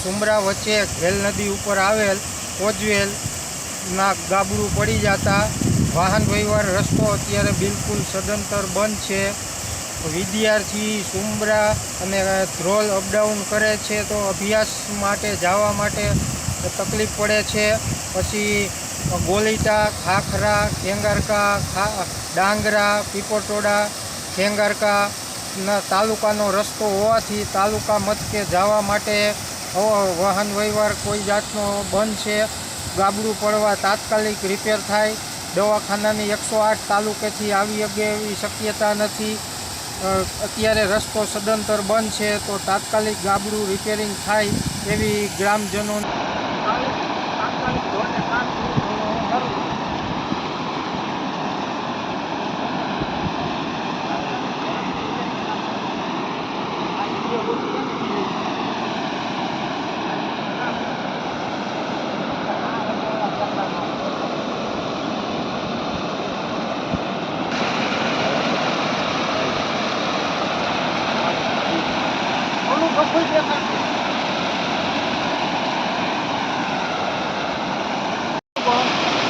સુમરા વચ્ચે ઘેલ નદી ઉપર આવેલ કોજવેલના ગાબડું પડી જતા વાહન વ્યવહાર રસ્તો અત્યારે બિલકુલ સદંતર બંધ છે। વિદ્યાર્થી સુમરા અને ધ્રોલ અપડાઉન કરે છે તો અભ્યાસ માટે જવા માટે તકલીફ પડે છે। પછી ગોલીટા, ખાખરા, ખેંગારકા, ડાંગરા, પીપળટોડા, ખેંગારકા તાલુકાનો રસ્તો હોવાથી તાલુકા મથકે જવા માટે વાહન વ્યવહાર કોઈ જાતનો બંધ છે। ગાબડું પડવા તાત્કાલિક રિપેર થાય, દવાખાનાની 108 તાલુકેથી આવી શકે એવી શક્યતા નથી। અત્યારે રસ્તો સદંતર બંધ છે તો તાત્કાલિક ગાબડું રિપેરિંગ થાય એવી ગ્રામજનો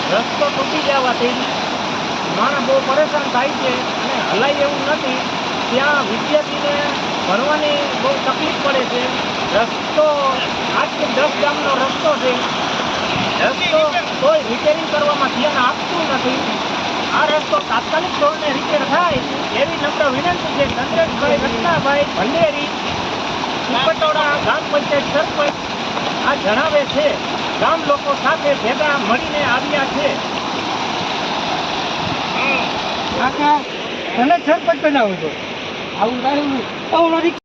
રસ્તો તૂટી જવાથી માણસ બહુ પરેશાન થાય છે અને હલાય એવું નથી। ત્યાં વિદ્યાર્થીને ભણવાની બહુ તકલીફ પડે છે। રસ્તો 8 થી 10 ગામનો રસ્તો છે, રસ્તો કોઈ રિપેરિંગ કરવામાં ધ્યાન આપતું નથી। આ રસ્તો તાત્કાલિક ધોરણે રિપેર થાય એવી નમ્ર વિનંતી છે। ચંદ્રેશભાઈ રત્નાભાઈ ભંડેરી, પીપળટોડા ગ્રામ પંચાયત સરપંચ આ જણાવે છે। ગામ લોકો સાથે ભેગા મળીને આવ્યા છે। સરપંચ બનાવો છો આવું